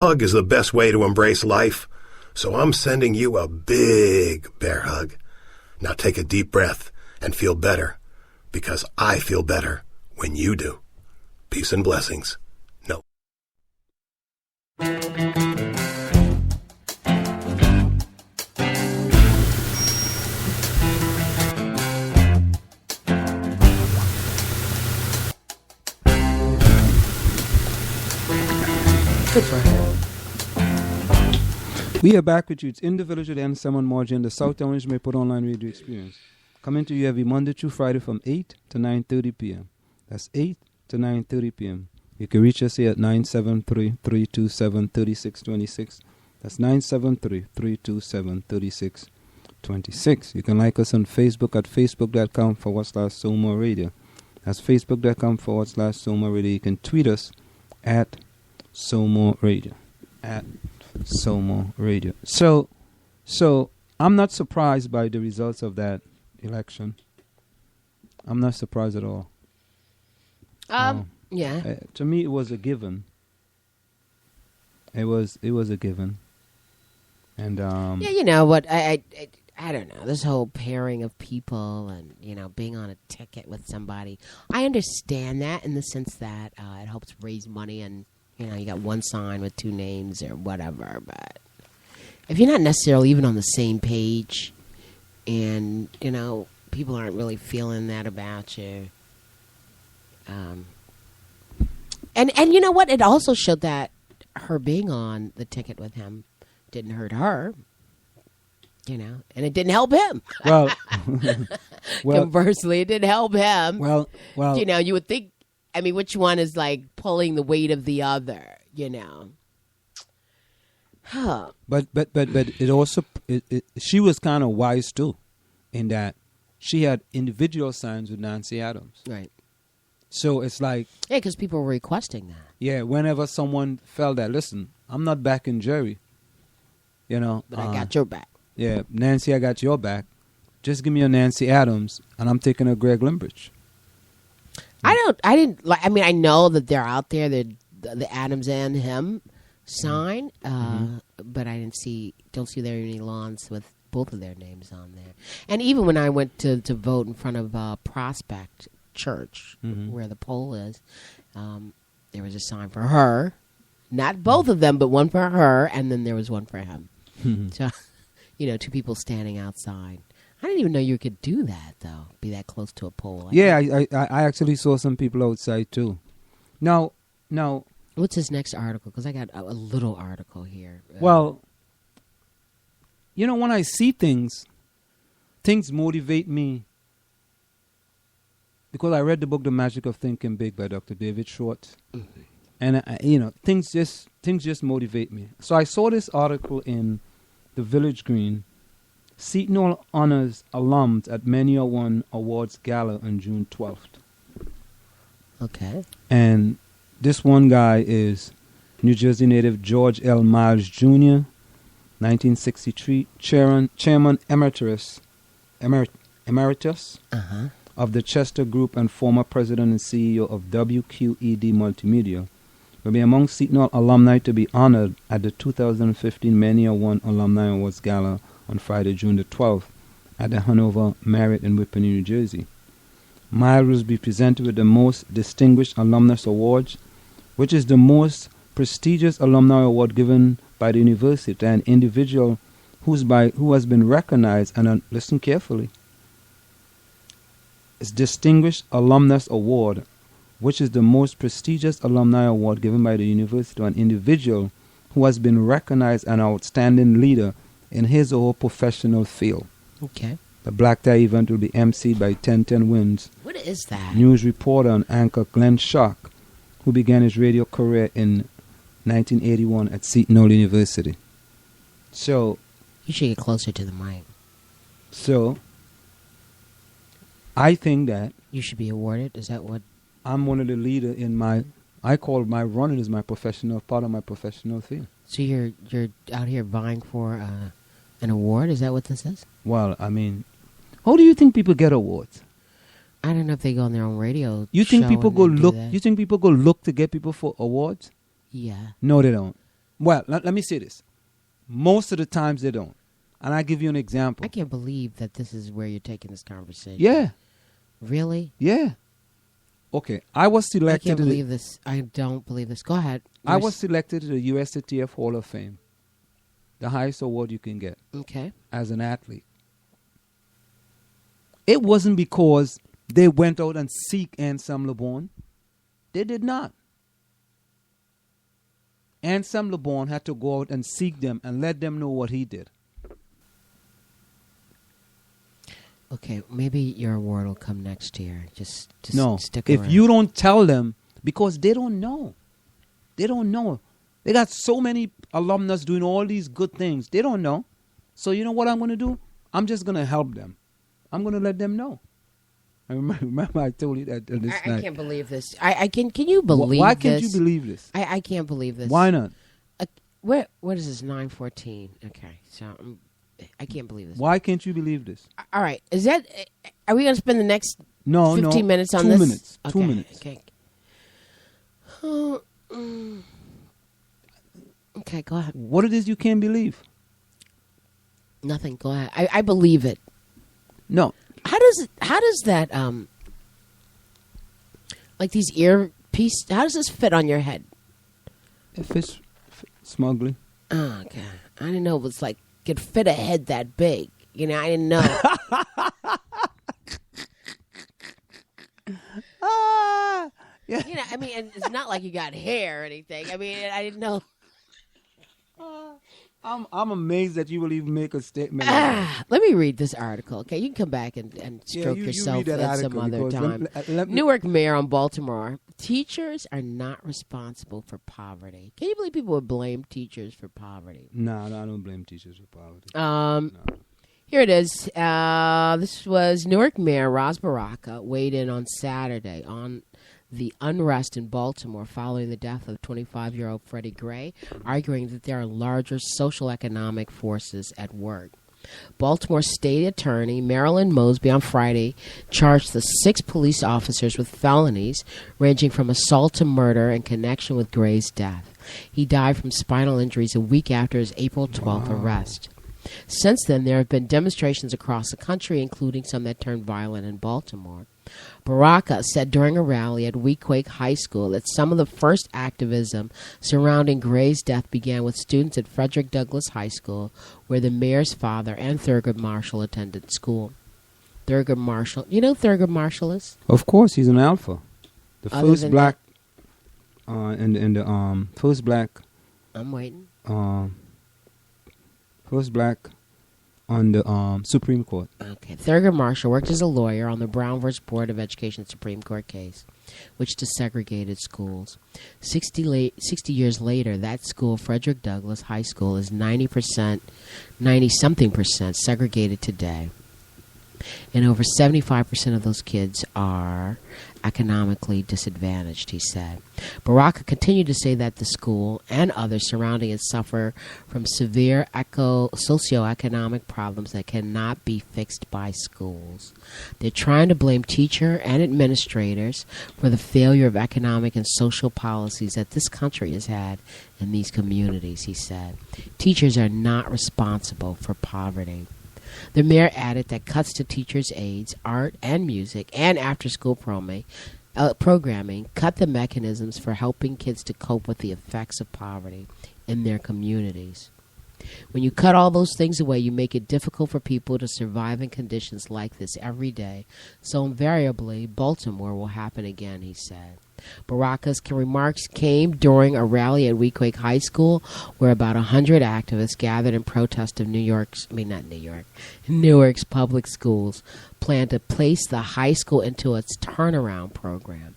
hug is the best way to embrace life, so I'm sending you a big bear hug. Now take a deep breath and feel better, because I feel better when you do. Peace and blessings. No. Good for her. We are back with you. It's In the Village with N7 Margin, the South Orange Mayport Online Radio Experience. Coming to you every Monday through Friday from 8 to 9:30 p.m. That's 8 to 9:30 p.m. You can reach us here at 973-327-3626. That's 973-327-3626. You can like us on Facebook at facebook.com/Soul Radio. That's facebook.com/Soul Radio. You can tweet us at Soul Radio. At Soul Radio. So I'm not surprised by the results of that election. I'm not surprised at all. Yeah. To me, it was a given. It was a given. And yeah, you know what? I don't know, this whole pairing of people and, you know, being on a ticket with somebody. I understand that in the sense that it helps raise money and, you know, you got one sign with two names or whatever. But if you're not necessarily even on the same page and, you know, people aren't really feeling that about you. And you know what? It also showed that her being on the ticket with him didn't hurt her. You know, and it didn't help him. Well, conversely, it didn't help him. Well, you know, you would think. I mean, which one is like pulling the weight of the other? You know. Huh. But it also she was kind of wise too, in that she had individual signs with Nancy Adams. Right. So it's like, yeah, because people were requesting that. Yeah, whenever someone felt that, listen, I'm not backing Jerry. You know, but I got your back. Yeah, Nancy, I got your back. Just give me a Nancy Adams, and I'm taking a Greg Limbrich. I mean, I know that they're out there, the Adams and him sign, but I don't see there any lawns with both of their names on there. And even when I went to vote in front of Prospect Church, where the poll is, there was a sign for her, not both of them, but one for her, and then there was one for him. So, you know, two people standing outside. I didn't even know you could do that, though, be that close to a poll. I actually saw some people outside, too. Now, what's his next article? Because I got a little article here. Well, you know, when I see things motivate me. Because I read the book The Magic of Thinking Big by Dr. David Schwartz. Mm-hmm. And, you know, things just motivate me. So I saw this article in the Village Green. Seton Hall honors alums at Many a One Awards Gala on June 12th. Okay. And this one guy is New Jersey native George L. Miles Jr., 1963, Chairman Emeritus of the Chester Group and former President and CEO of WQED Multimedia, will be among Seton Hall alumni to be honored at the 2015 Many a One Alumni Awards Gala on Friday, June the 12th, at the Hanover Marriott in Whippany, New Jersey. Miles will be presented with the Most Distinguished Alumnus Award, which is the most prestigious alumni award given by the university to an individual who has been recognized, and listen carefully, it's Distinguished Alumnus Award, which is the most prestigious alumni award given by the university to an individual who has been recognized as an outstanding leader in his or her professional field. Okay. The Black Tie event will be emceed by 1010 Winds. What is that? News reporter and anchor Glenn Shark, who began his radio career in 1981 at Seton Hall University. So, you should get closer to the mic. So, I think that you should be awarded. Is that what? I'm one of the leaders in I call my running as my professional, part of my professional field. So you're out here vying for an award? Is that what this is? Well, I mean, how do you think people get awards? I don't know if they go on their own radio. You think people go look? You think people go look to get people for awards? Yeah. No, they don't. Well, let me say this. Most of the times they don't. And I'll give you an example. I can't believe that this is where you're taking this conversation. Yeah. Really? Yeah. Okay. I was I selected. can't believe this. I don't believe this. Go ahead. I was selected to the USATF Hall of Fame, the highest award you can get Okay. as an athlete. It wasn't because they went out and seek Ansem LeBron. They did not. Ansem LeBron had to go out and seek them and let them know what he did. Okay, maybe your award will come next year. Just No, stick if around. you don't tell them, because they don't know. They don't know. They got so many alumnus doing all these good things. They don't know. So you know what I'm going to do? I'm just going to help them. I'm going to let them know. I remember I told you that this I night. can't believe this. I can you believe Why this? can't you believe this? I can't believe this. Why not? What is this? 9:14. Okay, so I can't believe this. Why can't you believe this? All right, is that? Are we going to spend the next No, 15 no. minutes on 2 this? minutes. Okay, 2 minutes. Okay, go ahead. What it is you can't believe? Nothing. Go ahead. I believe it. No. How does that like these earpiece? How does this fit on your head? If it's smuggling. Oh, okay. I didn't know it was like could fit a head that big. You know, I didn't know. Yeah. You know, I mean, and it's not like you got hair or anything. I mean, I didn't know. I'm amazed that you will even make a statement. Like that. Let me read this article, okay? You can come back and Yeah, stroke you yourself read that at some article other because time. let me- Newark mayor on Baltimore. Teachers are not responsible for poverty. Can you believe people would blame teachers for poverty? No, I don't blame teachers for poverty. Here it is. This was Newark Mayor Ras Baraka weighed in on Saturday on the unrest in Baltimore following the death of 25-year-old Freddie Gray, arguing that there are larger social economic forces at work. Baltimore State Attorney Marilyn Mosby on Friday charged the 6 police officers with felonies ranging from assault to murder in connection with Gray's death. He died from spinal injuries a week after his April 12th arrest. Since then, there have been demonstrations across the country, including some that turned violent in Baltimore. Baraka said during a rally at Weequahic High School that some of the first activism surrounding Gray's death began with students at Frederick Douglass High School, where the mayor's father and Thurgood Marshall attended school. Thurgood Marshall, you know who Thurgood Marshall is? Of course, he's an alpha. The Other first than black, in the first black, I'm waiting. first black on the Supreme Court. Okay. Thurgood Marshall worked as a lawyer on the Brown v. Board of Education Supreme Court case, which desegregated schools. 60 years later, that school, Frederick Douglass High School, is 90-something percent segregated today. And over 75% of those kids are economically disadvantaged, he said. Baraka continued to say that the school and others surrounding it suffer from severe socioeconomic problems that cannot be fixed by schools. They're trying to blame teachers and administrators for the failure of economic and social policies that this country has had in these communities, he said. Teachers are not responsible for poverty. The mayor added that cuts to teachers' aids, art and music, and after-school programming cut the mechanisms for helping kids to cope with the effects of poverty in their communities. When you cut all those things away, you make it difficult for people to survive in conditions like this every day. So invariably, Baltimore will happen again, he said. Baraka's remarks came during a rally at Weequahic High School, where about 100 activists gathered in protest of Newark's public schools plan to place the high school into its turnaround program.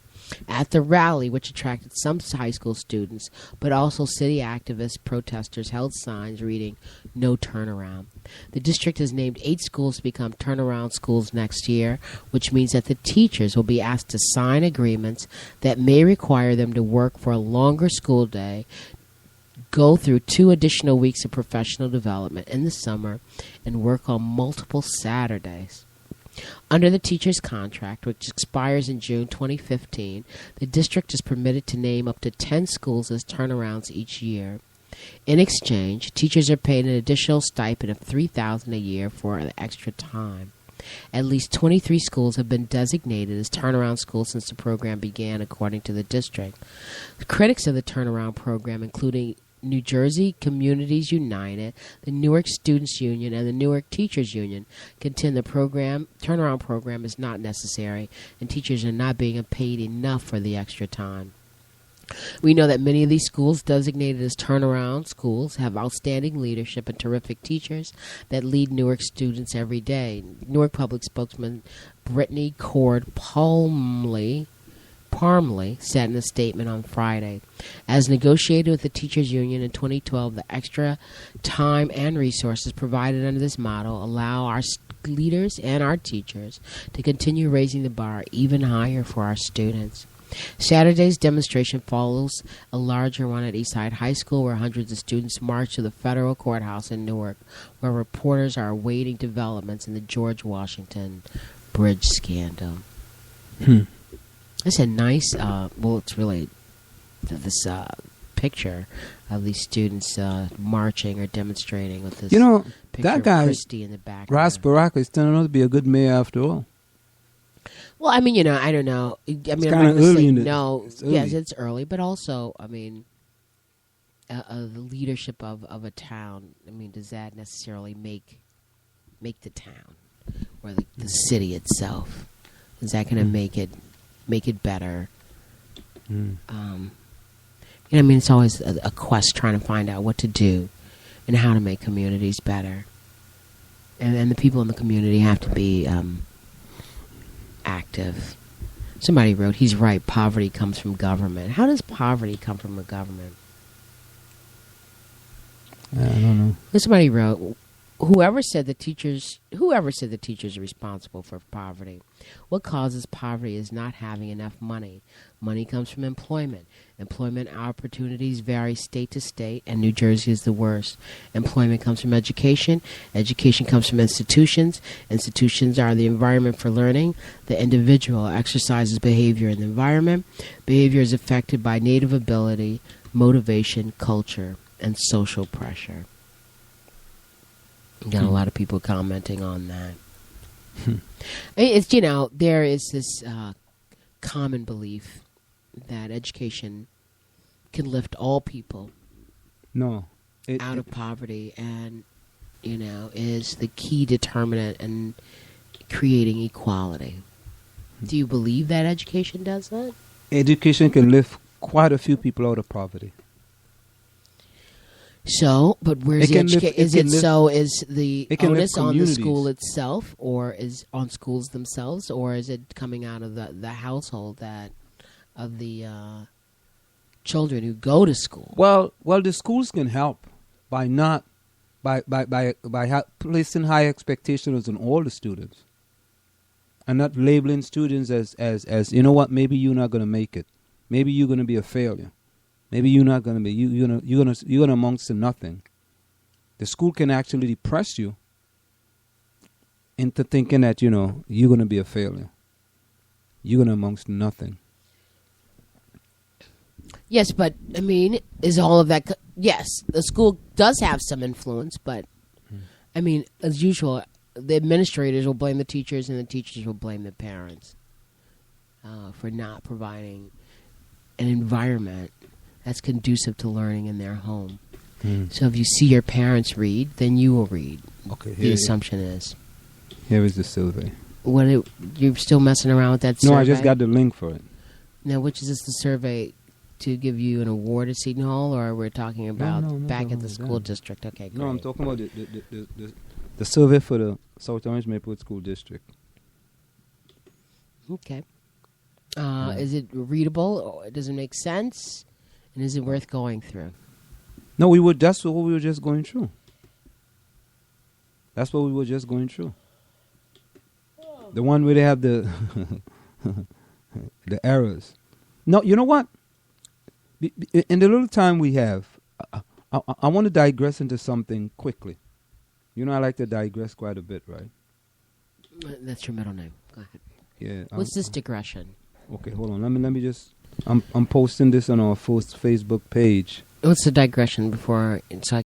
At the rally, which attracted some high school students, but also city activists, protesters held signs reading, "No turnaround." The district has named 8 schools to become turnaround schools next year, which means that the teachers will be asked to sign agreements that may require them to work for a longer school day, go through 2 additional weeks of professional development in the summer, and work on multiple Saturdays. Under the teacher's contract, which expires in June 2015, the district is permitted to name up to 10 schools as turnarounds each year. In exchange, teachers are paid an additional stipend of $3,000 a year for the extra time. At least 23 schools have been designated as turnaround schools since the program began, according to the district. Critics of the turnaround program, including New Jersey Communities United, the Newark Students Union, and the Newark Teachers Union, contend the turnaround program is not necessary and teachers are not being paid enough for the extra time. We know that many of these schools designated as turnaround schools have outstanding leadership and terrific teachers that lead Newark students every day. Newark Public Spokesman Brittany Cord Parmley said in a statement on Friday, as negotiated with the Teachers Union in 2012, the extra time and resources provided under this model allow our leaders and our teachers to continue raising the bar even higher for our students. Saturday's demonstration follows a larger one at Eastside High School, where hundreds of students marched to the federal courthouse in Newark, where reporters are awaiting developments in the George Washington Bridge scandal. It's a nice, it's really this picture of these students marching or demonstrating with this picture that guy, of Christie in the background. Ras Baraka, is turning out to be a good mayor after all. Well, I mean, I don't know. I mean, it's I'm kind not of going to early. say no. Yes, it's early, but also, I mean, the leadership of a town. I mean, does that necessarily make the town or the city itself? Is that going to make it better? I mean, it's always a quest trying to find out what to do and how to make communities better, and the people in the community have to be active. Somebody wrote, he's right, poverty comes from government. How does poverty come from a government? I don't know. Somebody wrote, whoever said the teachers are responsible for poverty. What causes poverty is not having enough money. Money comes from employment. Employment opportunities vary state to state, and New Jersey is the worst. Employment comes from education. Education comes from institutions. Institutions are the environment for learning. The individual exercises behavior in the environment. Behavior is affected by native ability, motivation, culture, and social pressure. Got a lot of people commenting on that. It's, there is this common belief that education can lift all people out of poverty and, is the key determinant in creating equality. Do you believe that education does that? Education can lift quite a few people out of poverty. So, but where's the education? Is the onus on the school itself, or is on schools themselves, or is it coming out of the household of the children who go to school? Well, the schools can help by placing high expectations on all the students, and not labeling students as you know what, maybe you're not going to make it, maybe you're going to be a failure. Maybe you're not going to be. You're gonna amongst to nothing. The school can actually depress you into thinking that you're going to be a failure. You're going to amongst nothing. Yes, but I mean, is all of that? Yes, the school does have some influence, but I mean, as usual, the administrators will blame the teachers, and the teachers will blame the parents for not providing an environment that's conducive to learning in their home. So if you see your parents read, then you will read. Okay, the assumption is. Here is the survey. You're still messing around with that survey? No, I just got the link for it. Now, which is this the survey to give you an award at Seton Hall, or we're talking about back at the school district? Okay, great. No, I'm talking about the survey for the South Orange Maplewood School District. Okay. Is it readable? Or does it make sense? And is it worth going through? No, that's what we were just going through. That's what we were just going through. The one where they have the the errors. No, you know what? In the little time we have, I want to digress into something quickly. I like to digress quite a bit, right? That's your middle name. Go ahead. Yeah. What's this digression? Okay, hold on. Let me just. I'm posting this on our first Facebook page What's the digression before? It's like